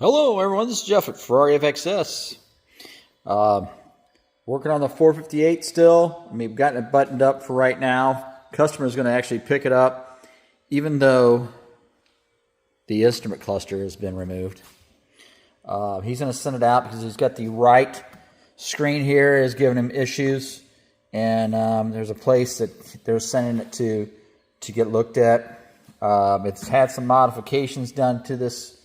Hello everyone, this is Jeff at Ferrari FXS. Working on the 458 still. We've gotten it buttoned up for right now. Customer's going to actually pick it up even though the instrument cluster has been removed. He's going to send it out because he's got the right screen here is giving him issues, and there's a place that they're sending it to get looked at. It's had some modifications done to this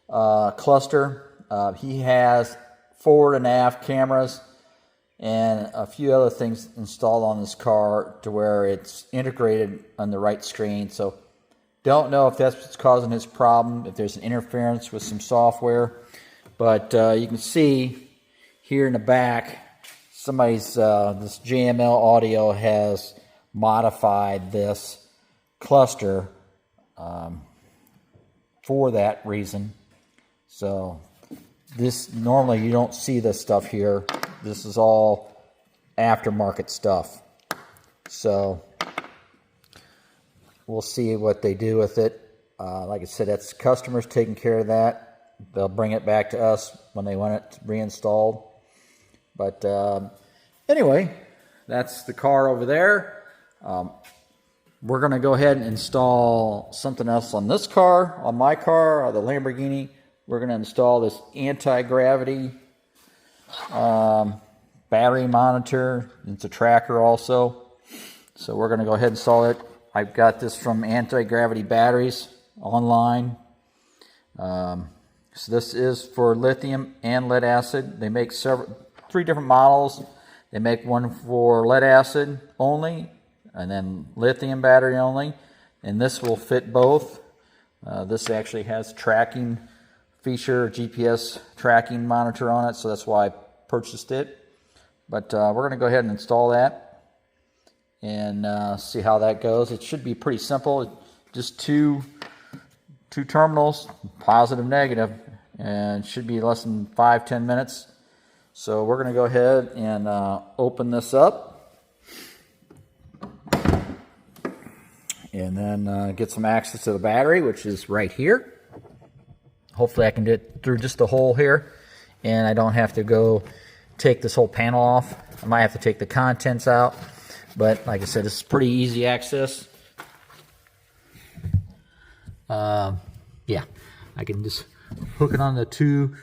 cluster. He has forward and aft cameras and a few other things installed on this car to where it's integrated on the right screen. So don't know if that's what's causing his problem, if there's an interference with some software, but you can see here in the back somebody's this JML Audio has modified this cluster for that reason. So this, normally you don't see this stuff here. This is all aftermarket stuff. So we'll see what they do with it. Like I said, that's customers taking care of that. They'll bring it back to us when they want it reinstalled. But anyway, that's the car over there. We're going to go ahead and install something else on this car, on my car, the Lamborghini. We're going to install this anti-gravity battery monitor. It's a tracker also. So we're going to go ahead and install it. I've got this from Anti-Gravity Batteries online. So this is for lithium and lead acid. They make three different models. They make one for lead acid only, and then lithium battery only. And this will fit both. This actually has tracking feature, GPS tracking monitor on it, so that's why I purchased it. But we're going to go ahead and install that and see how that goes. It should be pretty simple. Just two terminals, positive, negative, and it should be less than 5-10 minutes. So we're going to go ahead and open this up and then get some access to the battery, which is right here. Hopefully I can get through just the hole here and I don't have to go take this whole panel off. I might have to take the contents out, but like I said, this is pretty easy access. Yeah, I can just hook it on the two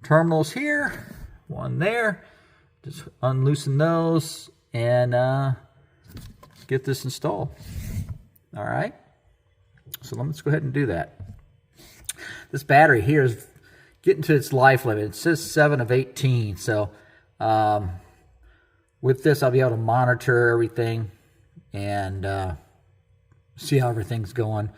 terminals here, one there, just unloosen those and get this installed. All right, so let's go ahead and do that. This battery here is getting to its life limit. It says 7 of 18. So with this, I'll be able to monitor everything and see how everything's going.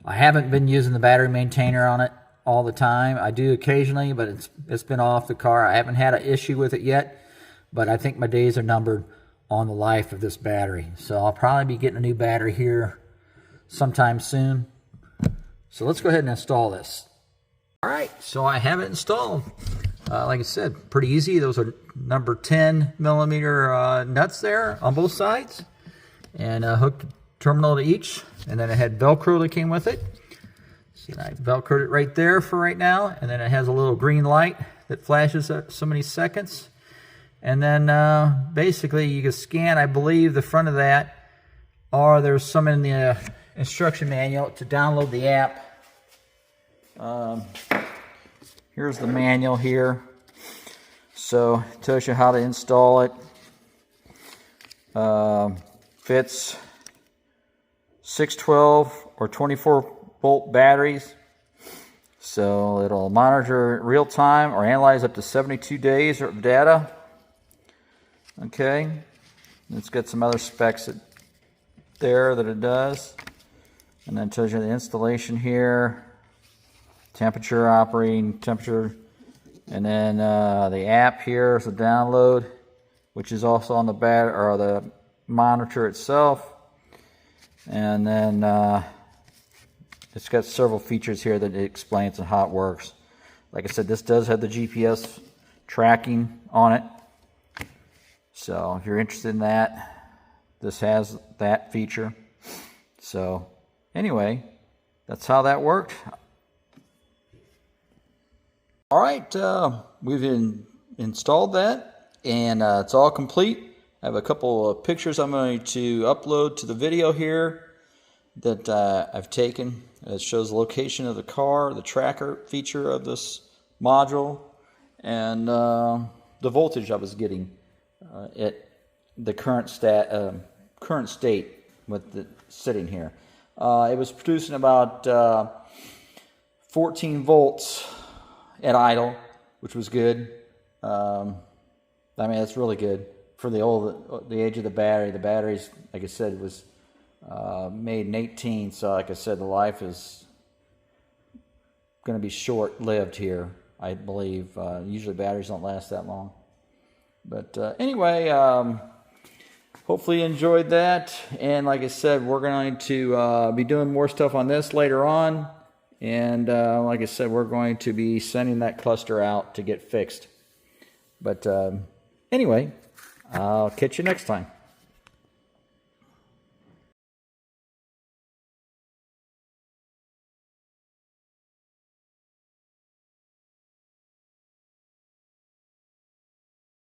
I haven't been using the battery maintainer on it all the time. I do occasionally, but it's been off the car. I haven't had an issue with it yet, but I think my days are numbered on the life of this battery. So I'll probably be getting a new battery here sometime soon. So let's go ahead and install this. All right, so I have it installed. Like I said, pretty easy. Those are number 10 millimeter nuts there on both sides, and hooked a terminal to each. And then it had Velcro that came with it. So I Velcroed it right there for right now. And then it has a little green light that flashes at so many seconds. And then basically you can scan, I believe, the front of that, or there's some in the instruction manual to download the app. Here's the manual here. So it tells you how to install it. Fits 612 or 24 volt batteries. So it'll monitor real time or analyze up to 72 days of data. Okay. It's got some other specs there that it does. And then it tells you the installation here. Temperature, operating temperature, and then the app here is a download, which is also on the or the monitor itself. And then it's got several features here that it explains and how it works. Like I said, this does have the GPS tracking on it. So if you're interested in that, this has that feature. So anyway, that's how that worked. All right, we've installed that, and it's all complete. I have a couple of pictures I'm going to upload to the video here that I've taken. It shows the location of the car, the tracker feature of this module, and the voltage I was getting at the current state with it sitting here. It was producing about 14 volts at idle, which was good. I mean, that's really good for the age of the battery. The batteries, like I said, was made in 18, so like I said, the life is going to be short-lived here, I believe. Usually batteries don't last that long. But anyway, hopefully you enjoyed that. And like I said, we're going to be doing more stuff on this later on. And like I said, we're going to be sending that cluster out to get fixed. But anyway, I'll catch you next time.